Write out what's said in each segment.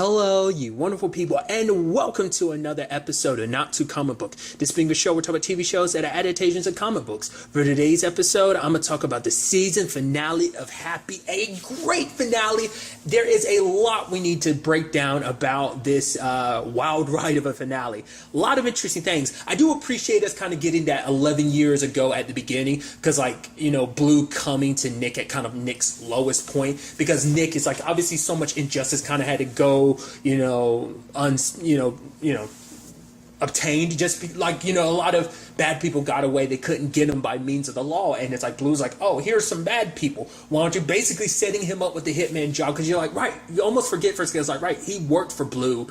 Hello, you wonderful people, and welcome to another episode of Not Too Comic Book. This being a show, we're talking about TV shows that are adaptations of comic books. For today's episode, I'm going to talk about the season finale of Happy, a great finale. There is a lot we need to break down about this wild ride of a finale. A lot of interesting things. I do appreciate us kind of getting that 11 years ago at the beginning, because Blue coming to Nick at kind of Nick's lowest point, because Nick is obviously so much injustice kind of had to go obtained, just a lot of bad people got away. They couldn't get him by means of the law, and it's Blue's oh, here's some bad people, why don't you, basically setting him up with the hitman job, because you're right, you almost forget first, because right, he worked for Blue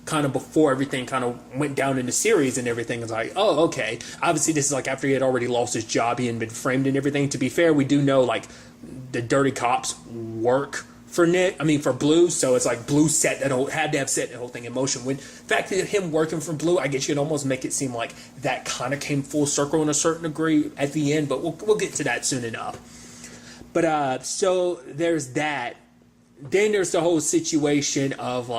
kind of before everything kind of went down in the series, and everything is oh, okay, obviously this is after he had already lost his job, he had been framed and everything. To be fair, we do know the dirty cops work for for Blue, so it's Blue had to have set that whole thing in motion. When the fact that him working for Blue, I guess you could almost make it seem like that kind of came full circle in a certain degree at the end, but we'll get to that soon enough. But so there's that. Then there's the whole situation of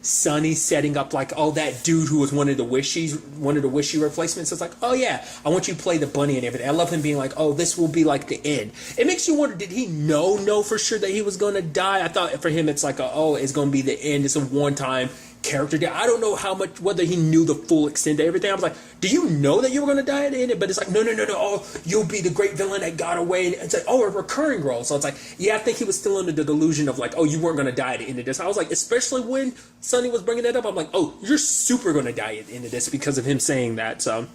Sunny setting up that dude who was one of the wishy replacements. It's oh yeah, I want you to play the bunny and everything. I love him being oh, this will be the end. It makes you wonder, did he know for sure that he was going to die? I thought for him it's oh, it's going to be the end. It's a one-time character death. I don't know whether he knew the full extent of everything. I was do you know that you were going to die at the end? But it's no, oh, you'll be the great villain that got away. And it's oh, a recurring role. So it's yeah, I think he was still under the delusion of oh, you weren't going to die at the end of this. I was especially when Sonny was bringing that up, I'm oh, you're super going to die at the end of this because of him saying that. So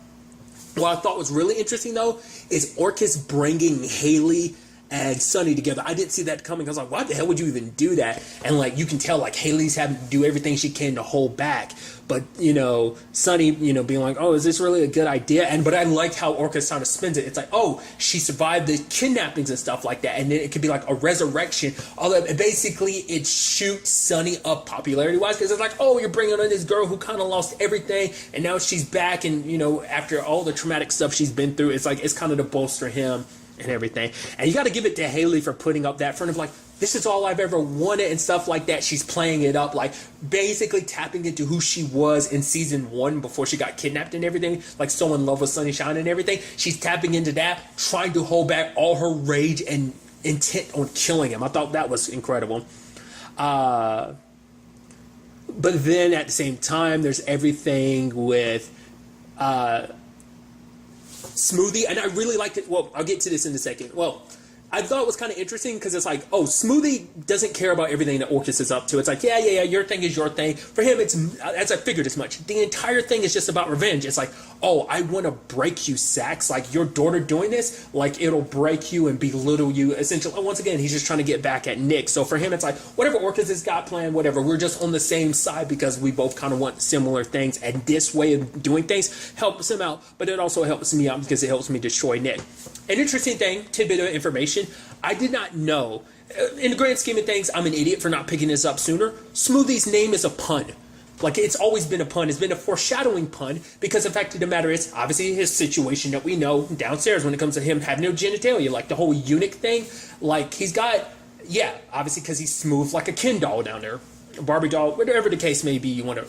what I thought was really interesting though is Orcus bringing Haley and Sunny together. I didn't see that coming. I was why the hell would you even do that? And you can tell Haley's having to do everything she can to hold back. But Sunny, being oh, is this really a good idea? But I liked how Orcus sort of spins it. It's oh, she survived the kidnappings and stuff like that, and then it could be a resurrection. Although basically it shoots Sunny up popularity wise, because it's oh, you're bringing on this girl who kind of lost everything, and now she's back, and after all the traumatic stuff she's been through, it's it's kind of to bolster him and everything. And you got to give it to Haley for putting up that front of this is all I've ever wanted and stuff like that. She's playing it up, basically tapping into who she was in season 1 before she got kidnapped and everything, so in love with Sunshine and everything. She's tapping into that, trying to hold back all her rage and intent on killing him. I thought that was incredible. But then at the same time, there's everything with Smoothie, and I really liked it. Well, I'll get to this in a second. Well, I thought it was kind of interesting because it's oh, Smoothie doesn't care about everything that Orcus is up to. It's yeah, your thing is your thing. For him, it's, as I figured as much, the entire thing is just about revenge. It's oh, I want to break you, Sax. Your daughter doing this, it'll break you and belittle you. Essentially, once again, he's just trying to get back at Nick. So for him, it's whatever Orcus has got planned, whatever. We're just on the same side because we both kind of want similar things. And this way of doing things helps him out, but it also helps me out because it helps me destroy Nick. An interesting thing, tidbit of information, I did not know. In the grand scheme of things, I'm an idiot for not picking this up sooner. Smoothie's name is a pun. It's always been a pun. It's been a foreshadowing pun because the fact of the matter is, obviously, his situation that we know downstairs when it comes to him having no genitalia, the whole eunuch thing, he's got, yeah, obviously because he's smooth like a Ken doll down there, a Barbie doll, whatever the case may be you want to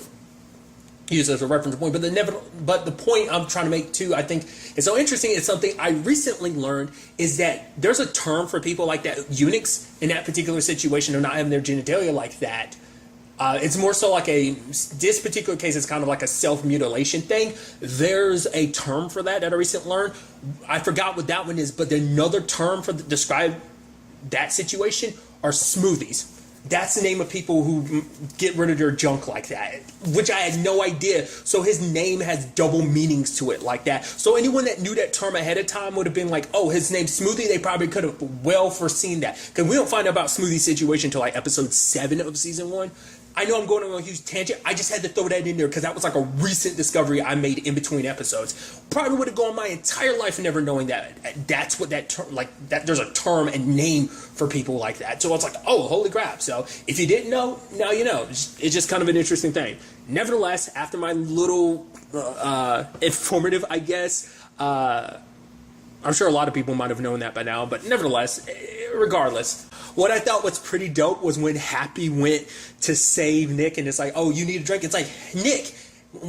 use as a reference point. But the point I'm trying to make too, I think is so interesting. It's something I recently learned is that there's a term for people like that, eunuchs in that particular situation, or not having their genitalia like that. It's more so this particular case is kind of a self-mutilation thing. There's a term for that I recently learned. I forgot what that one is, but another term for describe that situation are smoothies. That's the name of people who get rid of their junk like that, which I had no idea. So his name has double meanings to it like that. So anyone that knew that term ahead of time would have been oh, his name's Smoothie. They probably could have well foreseen that. Because we don't find out about Smoothie's situation until episode 7 of season 1. I know I'm going on a huge tangent. I just had to throw that in there because that was a recent discovery I made in between episodes. Probably would have gone my entire life never knowing that that's what that term, that there's a term and name for people like that. So it's oh, holy crap. So if you didn't know, now you know. It's just kind of an interesting thing. Nevertheless, after my little informative, I guess, I'm sure a lot of people might have known that by now, but nevertheless, regardless. What I thought was pretty dope was when Happy went to save Nick, and it's like, oh, you need a drink? It's like, Nick,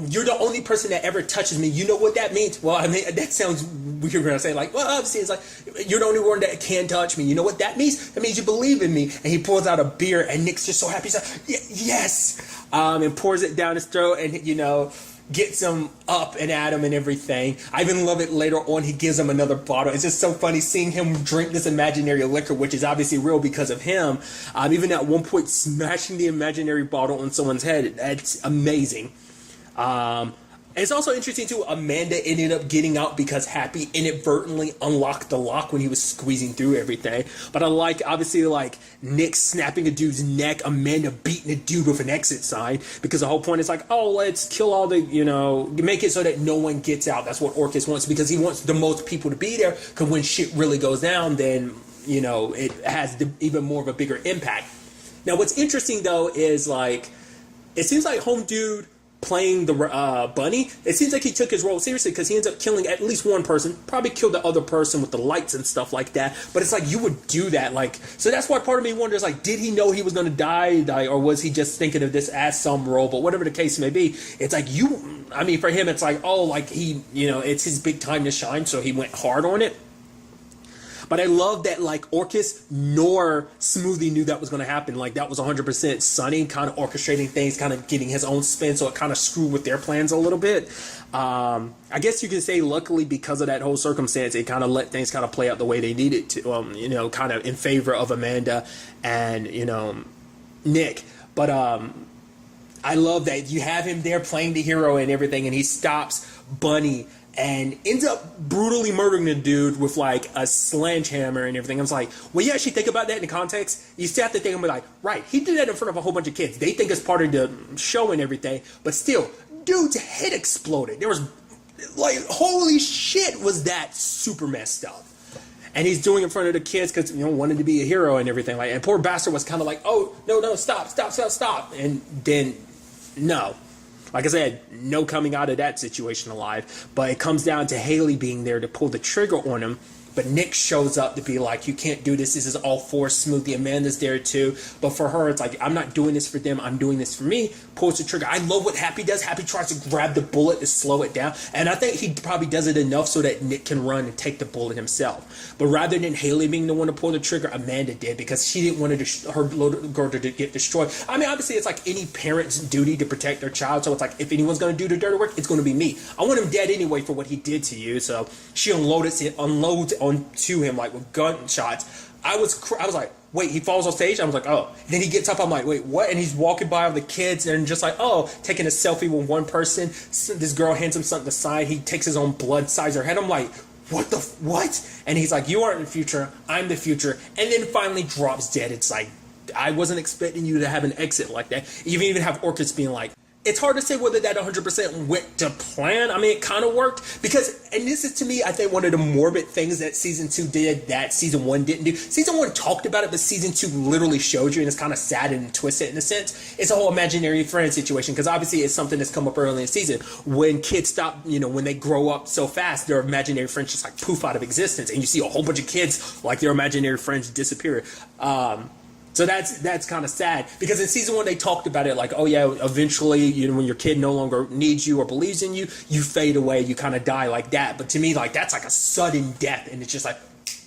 you're the only person that ever touches me. You know what that means? Well, I mean, that sounds weird when I say, like, well, obviously, it's like, you're the only one that can touch me. You know what that means? That means you believe in me. And he pulls out a beer, and Nick's just so happy. He's like, yes! And pours it down his throat, and, you know, gets him up and at him and everything. I even love it later on. He gives him another bottle. It's just so funny seeing him drink this imaginary liquor, which is obviously real because of him. Even at one point, smashing the imaginary bottle on someone's head. That's amazing. It's also interesting too, Amanda ended up getting out because Happy inadvertently unlocked the lock when he was squeezing through everything. But I like, obviously, like, Nick snapping a dude's neck, Amanda beating a dude with an exit sign, because the whole point is like, oh, let's kill all the, you know, make it so that no one gets out. That's what Orcus wants, because he wants the most people to be there, because when shit really goes down, then, you know, it has even more of a bigger impact. Now, what's interesting, though, is, like, it seems like Home Dude playing the bunny, it seems like he took his role seriously, because he ends up killing at least one person, probably killed the other person with the lights and stuff like that. But it's like, you would do that, like, so that's why part of me wonders, like, did he know he was going to die, or was he just thinking of this as some role? But whatever the case may be, it's like, I mean, for him, it's like, oh, like, he, you know, it's his big time to shine, so he went hard on it. But I love that, like, Orcus nor Smoothie knew that was going to happen. Like, that was 100% Sonny kind of orchestrating things, kind of getting his own spin, so it kind of screwed with their plans a little bit. I guess you can say, luckily, because of that whole circumstance, it kind of let things kind of play out the way they needed to, you know, kind of in favor of Amanda and, you know, Nick. But I love that you have him there playing the hero and everything, and he stops Bunny and ends up brutally murdering the dude with, like, a sledgehammer and everything. I was like, well, you actually think about that in the context, you still have to think and be like, right, he did that in front of a whole bunch of kids. They think it's part of the show and everything, but still, dude's head exploded. There was, like, holy shit, was that super messed up. And he's doing it in front of the kids because, you know, wanted to be a hero and everything. Like, and poor bastard was kind of like, oh, no, stop. And then, no. Like I said, no coming out of that situation alive. But it comes down to Haley being there to pull the trigger on him. But Nick shows up to be like, you can't do this. This is all for Smoothie. Amanda's there too. But for her, it's like, I'm not doing this for them. I'm doing this for me. Pulls the trigger. I love what Happy does. Happy tries to grab the bullet to slow it down. And I think he probably does it enough so that Nick can run and take the bullet himself. But rather than Haley being the one to pull the trigger, Amanda did, because she didn't want her little girl to get destroyed. I mean, obviously, it's like any parent's duty to protect their child. So it's like, if anyone's going to do the dirty work, it's going to be me. I want him dead anyway for what he did to you. So she unloads onto him, like, with gunshots. I was like, wait, he falls on stage? I was like, oh. And then he gets up, I'm like, wait, what? And he's walking by all the kids and just like, oh, taking a selfie with one person. This girl hands him something to sign. He takes his own blood, signs her head. I'm like, what? And he's like, you aren't the future, I'm the future. And then finally drops dead. It's like, I wasn't expecting you to have an exit like that. You even have Orcus being like, it's hard to say whether that 100% went to plan. I mean, it kind of worked because, and this is to me, I think one of the morbid things that season 2 did that season 1 didn't do. Season 1 talked about it, but season 2 literally showed you, and it's kind of sad and twisted in a sense. It's a whole imaginary friend situation, because obviously it's something that's come up early in the season. When kids stop, you know, when they grow up so fast, their imaginary friends just like poof out of existence, and you see a whole bunch of kids like their imaginary friends disappear. So that's kind of sad, because in season 1 they talked about it like, oh yeah, eventually, you know, when your kid no longer needs you or believes in you, you fade away, you kind of die like that. But to me, like, that's like a sudden death, and it's just like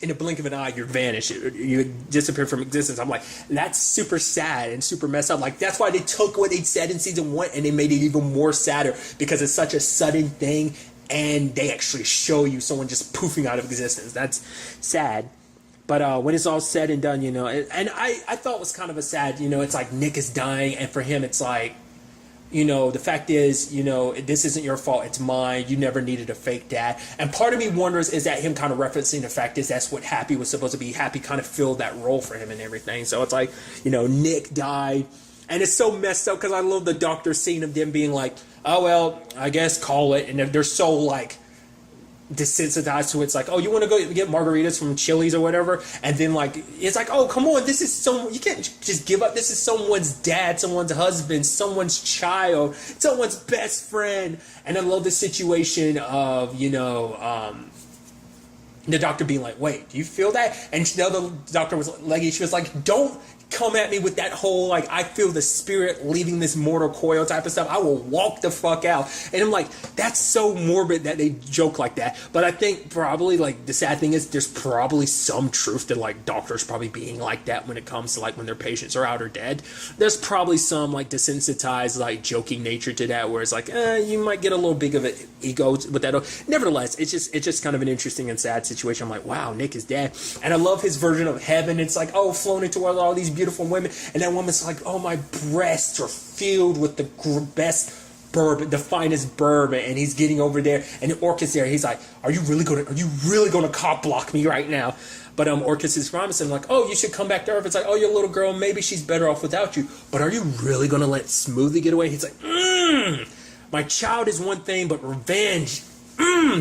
in the blink of an eye, you're vanished, you disappear from existence. I'm like, that's super sad and super messed up. Like, that's why they took what they said in season 1 and they made it even more sadder, because it's such a sudden thing, and they actually show you someone just poofing out of existence. That's sad. But when it's all said and done, you know, and I thought it was kind of a sad, you know, it's like Nick is dying, and for him it's like, you know, the fact is, you know, this isn't your fault, it's mine, you never needed a fake dad. And part of me wonders, is that him kind of referencing the fact is that's what Happy was supposed to be. Happy kind of filled that role for him and everything. So it's like, you know, Nick died, and it's so messed up, because I love the doctor scene of them being like, oh well, I guess call it, and they're so like desensitized to it. It's like, oh, you want to go get margaritas from Chili's or whatever, and then like it's like, oh, come on, this is so, you can't just give up. This is someone's dad, someone's husband, someone's child, someone's best friend. And I love the situation of, you know, the doctor being like, wait, do you feel that? And the other doctor was like, she was like, don't come at me with that whole, like, I feel the spirit leaving this mortal coil type of stuff. I will walk the fuck out. And I'm like, that's so morbid that they joke like that. But I think probably, like, the sad thing is there's probably some truth to, like, doctors probably being like that when it comes to, like, when their patients are out or dead. There's probably some, like, desensitized, like, joking nature to that where it's like, you might get a little big of an ego with that. Nevertheless, it's just kind of an interesting and sad situation. I'm like, wow, Nick is dead. And I love his version of heaven. It's like, oh, flown into all these beautiful women, and that woman's like, oh, my breasts are filled with the best bourbon, the finest bourbon, and he's getting over there, and the Orcus there, he's like, are you really gonna cop block me right now? But Orcus is promising, like, oh, you should come back to Earth. It's like, oh, your little girl, maybe she's better off without you, but are you really gonna let Smoothie get away? He's like, my child is one thing, but revenge,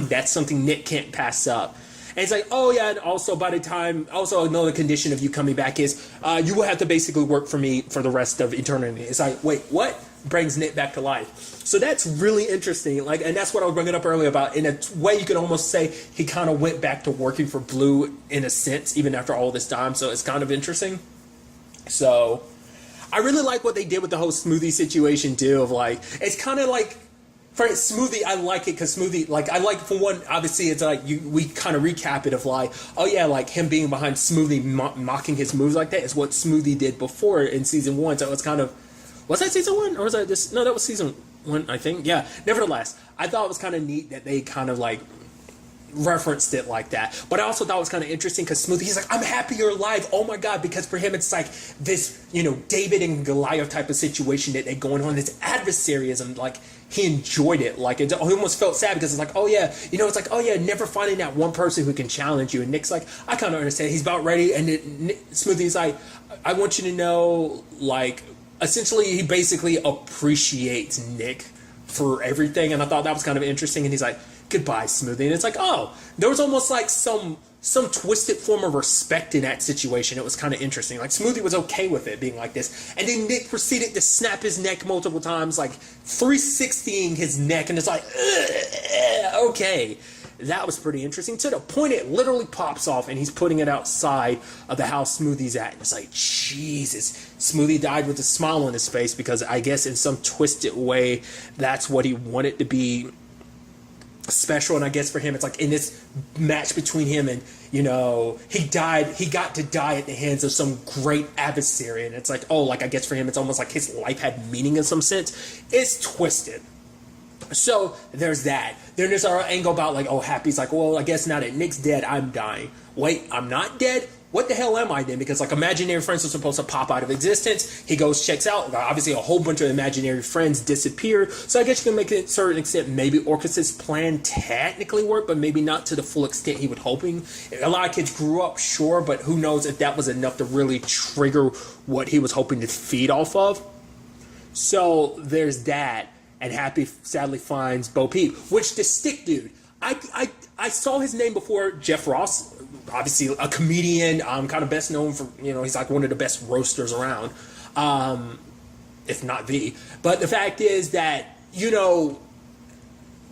that's something Nick can't pass up. And it's like, oh yeah, and also by the time, also another condition of you coming back is, you will have to basically work for me for the rest of eternity. It's like, wait, what? Brings Nick back to life. So that's really interesting. Like, and that's what I was bringing up earlier about, in a way you could almost say he kind of went back to working for Blue in a sense, even after all this time. So it's kind of interesting. So I really like what they did with the whole Smoothie situation too, of like, it's kind of like, for Smoothie, I like it because Smoothie, like, I like, for one, obviously, it's like, we kind of recap it of like, oh yeah, like him being behind Smoothie, mocking his moves like that is what Smoothie did before in season 1. So it's kind of, was that season 1? Or was that this? No, that was season 1, I think. Yeah. Nevertheless, I thought it was kind of neat that they kind of like referenced it like that. But I also thought it was kind of interesting because Smoothie, he's like, I'm happy you're alive. Oh my God. Because for him, it's like this, David and Goliath type of situation that they're going on, this adversaryism, like, he enjoyed it. Like, he almost felt sad because it's like, oh yeah, it's like, oh yeah, never finding that one person who can challenge you. And Nick's like, I kind of understand. He's about ready. And Smoothie's like, I want you to know, like, essentially, he basically appreciates Nick for everything. And I thought that was kind of interesting. And he's like, goodbye, Smoothie. And it's like, oh, there was almost like some twisted form of respect in that situation. It was kind of interesting. Like, Smoothie was okay with it being like this. And then Nick proceeded to snap his neck multiple times, like 360ing his neck. And it's like, okay. That was pretty interesting, to the point it literally pops off and he's putting it outside of the house Smoothie's at. And it's like, Jesus. Smoothie died with a smile on his face because I guess in some twisted way, that's what he wanted to be special. And I guess for him, it's like in this match between him and, he got to die at the hands of some great adversary. And it's like, oh, like, I guess for him, it's almost like his life had meaning in some sense. It's twisted. So there's that. Then there's our angle about like, oh, Happy's like, well, I guess now that Nick's dead, I'm dying. Wait, I'm not dead? What the hell am I then? Because like imaginary friends are supposed to pop out of existence. He goes, checks out. Obviously, a whole bunch of imaginary friends disappear. So I guess you can make it to a certain extent. Maybe Orcus's plan technically worked, but maybe not to the full extent he was hoping. A lot of kids grew up, sure, but who knows if that was enough to really trigger what he was hoping to feed off of. So there's that. And Happy sadly finds Bo Peep, which the stick dude, I saw his name before. Jeff Ross, obviously a comedian, kind of best known for, he's like one of the best roasters around, if not the. But the fact is that,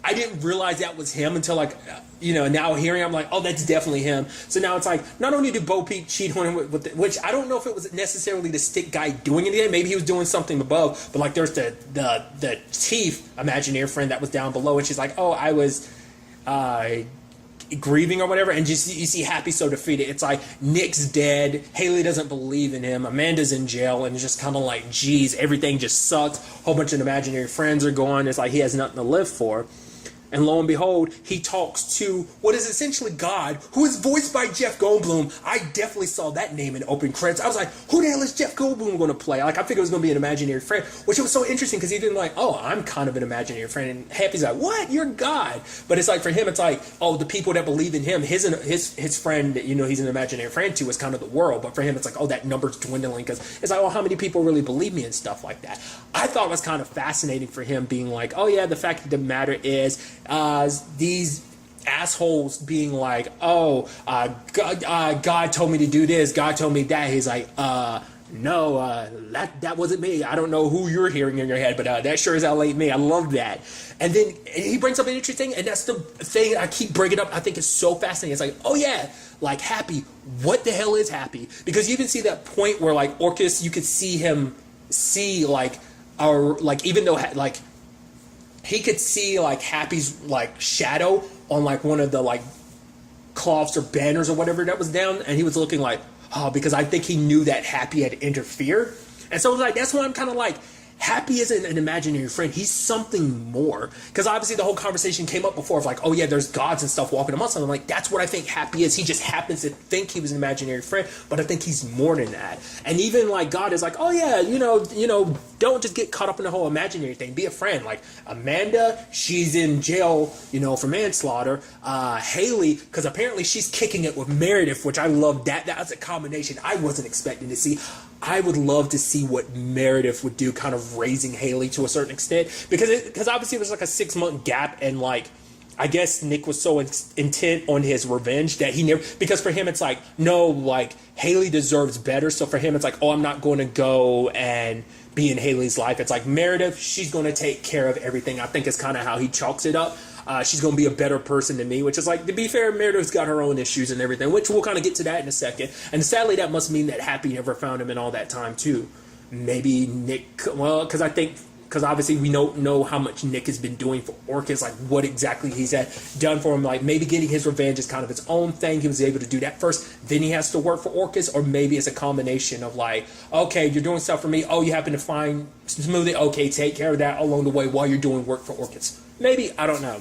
I didn't realize that was him until like, now hearing, I'm like, oh, that's definitely him. So now it's like, not only did Bo Peep cheat on him which I don't know if it was necessarily the stick guy doing anything. Maybe he was doing something above, but like there's the chief imaginary friend that was down below, and she's like, oh, I was grieving or whatever, and just you see Happy so defeated. It's like Nick's dead, Haley doesn't believe in him, Amanda's in jail, and it's just kind of like, geez, everything just sucks. A whole bunch of imaginary friends are gone. It's like he has nothing to live for. And lo and behold, he talks to what is essentially God, who is voiced by Jeff Goldblum. I definitely saw that name in open credits. I was like, who the hell is Jeff Goldblum going to play? Like, I figured it was going to be an imaginary friend, which was so interesting because he didn't like, oh, I'm kind of an imaginary friend. And Happy's like, what? You're God. But it's like, for him, it's like, oh, the people that believe in him, his friend that, he's an imaginary friend to is kind of the world. But for him, it's like, oh, that number's dwindling because it's like, oh, how many people really believe me and stuff like that. I thought it was kind of fascinating for him being like, oh, yeah, the fact of the matter is, these assholes being like, oh, God told me to do this, God told me that. He's like, no, that wasn't me. I don't know who you're hearing in your head, but that sure as hell ain't me. I love that. And then he brings up an interesting, and that's the thing I keep bringing up. I think is so fascinating. It's like, oh yeah, like Happy. What the hell is Happy? Because you can see that point where like Orcus, you could see him see like our like even though like he could see like Happy's like shadow on like one of the like cloths or banners or whatever that was down, and he was looking like, oh, because I think he knew that Happy had interfered. And so like that's why I'm kind of like, Happy isn't an imaginary friend. He's something more. Because obviously the whole conversation came up before of like, oh yeah, there's gods and stuff walking amongst them. I'm like, that's what I think Happy is. He just happens to think he was an imaginary friend, but I think he's more than that. And even like God is like, oh yeah, you know, don't just get caught up in the whole imaginary thing. Be a friend. Like Amanda, she's in jail, you know, for manslaughter. Haley, because apparently she's kicking it with Meredith, which I love that. That's a combination I wasn't expecting to see. I would love to see what Meredith would do, kind of raising Haley to a certain extent, because obviously there's like a 6-month gap, and like I guess Nick was so intent on his revenge that he never, because for him it's like, no, like Haley deserves better. So for him it's like, oh, I'm not going to go and be in Haley's life. It's like Meredith, she's going to take care of everything. I think is kind of how he chalks it up. She's going to be a better person than me, which is like, to be fair, Meredith's got her own issues and everything, which we'll kind of get to that in a second. And sadly, that must mean that Happy never found him in all that time, too. Maybe Nick, well, because obviously we don't know how much Nick has been doing for Orcus, like what exactly he's done for him. Like maybe getting his revenge is kind of its own thing. He was able to do that first, then he has to work for Orcus, or maybe it's a combination of like, okay, you're doing stuff for me. Oh, you happen to find smoothie. Okay, take care of that along the way while you're doing work for Orcus. Maybe, I don't know.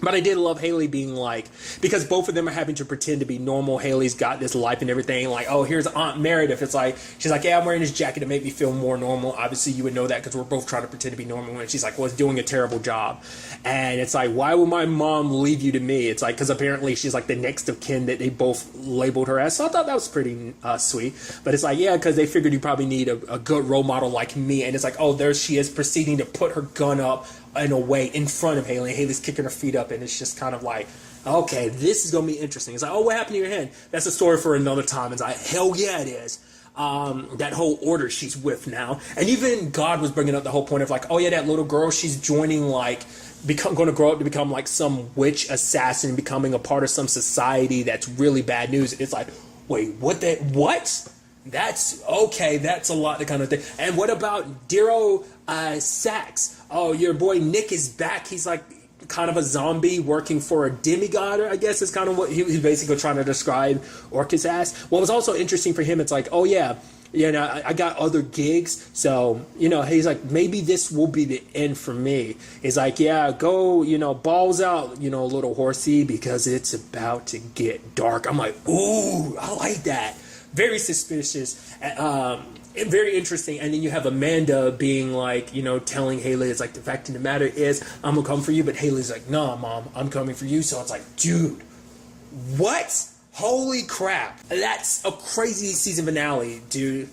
But I did love Haley being like, because both of them are having to pretend to be normal. Haley's got this life and everything. Like, oh, here's Aunt Meredith. It's like, she's like, yeah, I'm wearing this jacket to make me feel more normal. Obviously, you would know that because we're both trying to pretend to be normal. And she's like, well, it's doing a terrible job. And it's like, why would my mom leave you to me? It's like, because apparently she's like the next of kin that they both labeled her as. So I thought that was pretty sweet. But it's like, yeah, because they figured you probably need a good role model like me. And it's like, oh, there she is proceeding to put her gun up in a way in front of Haley. Haley's kicking her feet up, and it's just kind of like, okay, this is going to be interesting. It's like, oh, what happened to your hand? That's a story for another time. It's like, hell yeah, it is. That whole order she's with now. And even God was bringing up the whole point of like, oh yeah, that little girl, she's joining like, going to grow up to become like some witch assassin, becoming a part of some society that's really bad news. It's like, wait, what? That's okay. That's a lot to kind of think. And what about Dero Sachs? Oh, your boy Nick is back. He's like kind of a zombie working for a demigod, I guess is kind of what he's basically trying to describe Orcus as. What was also interesting for him, it's like, oh yeah, you know, I got other gigs. So, you know, he's like, maybe this will be the end for me. He's like, yeah, go, you know, balls out, you know, little horsey, because it's about to get dark. I'm like, ooh, I like that. Very suspicious. Very interesting. And then you have Amanda being like, you know, telling Haley, it's like, the fact of the matter is, I'm gonna come for you. But Haley's like, nah, mom, I'm coming for you. So it's like, dude, what? Holy crap. That's a crazy season finale, dude.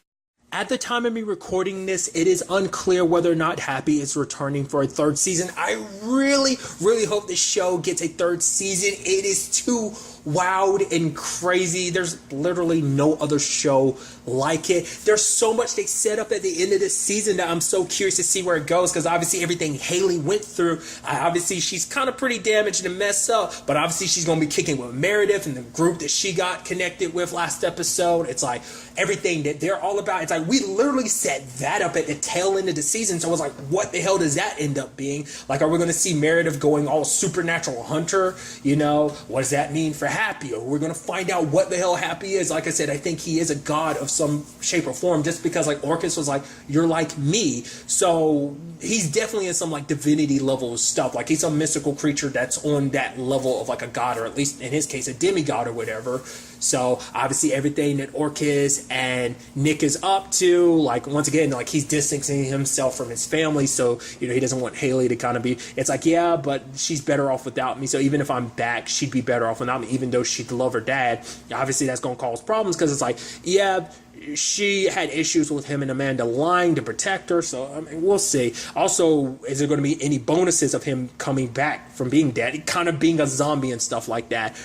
At the time of me recording this, it is unclear whether or not Happy is returning for a third season. I really, really hope this show gets a third season. It is too wild and crazy. There's literally no other show like it. There's so much they set up at the end of this season that I'm so curious to see where it goes, because obviously everything Haley went through, obviously she's kind of pretty damaged and messed up, but obviously she's going to be kicking with Meredith and the group that she got connected with last episode. It's like everything that they're all about. It's like we literally set that up at the tail end of the season, so I was like, what the hell does that end up being? Like, are we going to see Meredith going all supernatural hunter? You know, what does that mean for Happy? Or we're going to find out what the hell Happy is. Like I said, I think he is a god of some shape or form, just because like Orcus was like, you're like me. So he's definitely in some like divinity level of stuff. Like he's a mystical creature that's on that level of like a god, or at least in his case a demigod or whatever. So obviously everything that Orcus and Nick is up to, like once again, like he's distancing himself from his family, so you know he doesn't want Haley to kind of be, it's like, yeah, but she's better off without me. So even if I'm back, she'd be better off without me, even though she'd love her dad. Obviously that's going to cause problems, because it's like, yeah, she had issues with him and Amanda lying to protect her, so I mean, we'll see. Also, is there going to be any bonuses of him coming back from being dead, kind of being a zombie and stuff like that?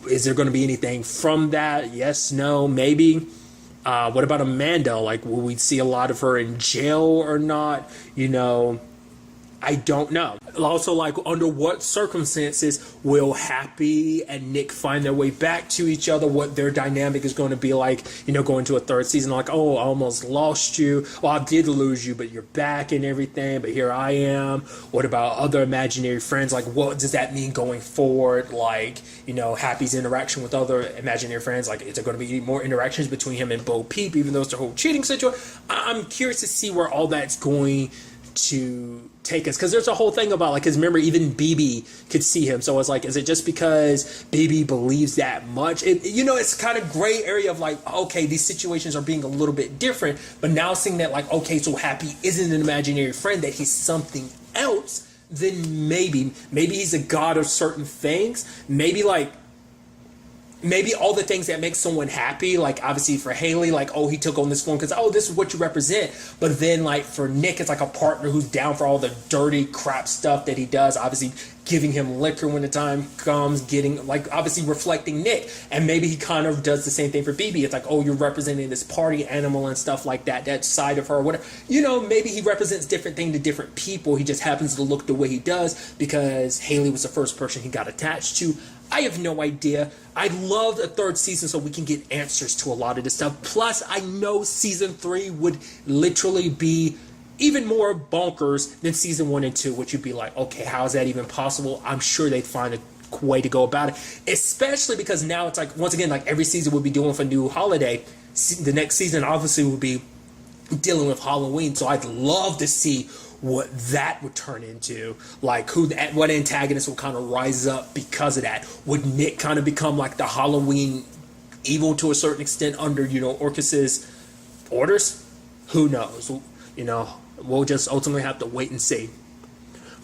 Is there going to be anything from that? Yes, no, maybe. What about Amanda? Like, will we see a lot of her in jail or not? You know, I don't know. Also, like, under what circumstances will Happy and Nick find their way back to each other? What their dynamic is going to be like, you know, going to a third season. Like, oh, I almost lost you. Well, I did lose you, but you're back and everything. But here I am. What about other imaginary friends? Like, what does that mean going forward? Like, you know, Happy's interaction with other imaginary friends. Like, is there going to be more interactions between him and Bo Peep, even though it's the whole cheating situation? I'm curious to see where all that's going to take us, because there's a whole thing about, like, because remember, even BB could see him, so it's like, is it just because BB believes that much? You know, it's kind of gray area of like, okay, these situations are being a little bit different, but now seeing that, like, okay, so Happy isn't an imaginary friend, that he's something else, then maybe he's a god of certain things. Maybe all the things that make someone happy, like obviously for Haley, like, oh, he took on this form because, oh, this is what you represent. But then, like, for Nick, it's like a partner who's down for all the dirty crap stuff that he does, obviously giving him liquor when the time comes, getting, like, obviously reflecting Nick. And maybe he kind of does the same thing for BB. It's like, oh, you're representing this party animal and stuff like that, that side of her, whatever. You know, maybe he represents different things to different people. He just happens to look the way he does because Haley was the first person he got attached to. I have no idea. I'd love a third season so we can get answers to a lot of this stuff. Plus, I know season 3 would literally be even more bonkers than season 1 and 2, which you'd be like, okay, how is that even possible? I'm sure they'd find a way to go about it, especially because now it's like, once again, like every season we'll be doing for new holiday. The next season obviously will be dealing with Halloween, so I'd love to see what that would turn into, like what antagonist will kind of rise up because of that. Would Nick kind of become like the Halloween evil to a certain extent under, you know, Orcus's orders? Who knows? You know, we'll just ultimately have to wait and see.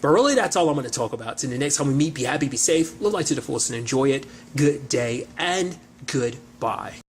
But really, that's all I'm going to talk about. So the next time we meet, be happy, be safe, live life to the fullest, and enjoy it. Good day and goodbye.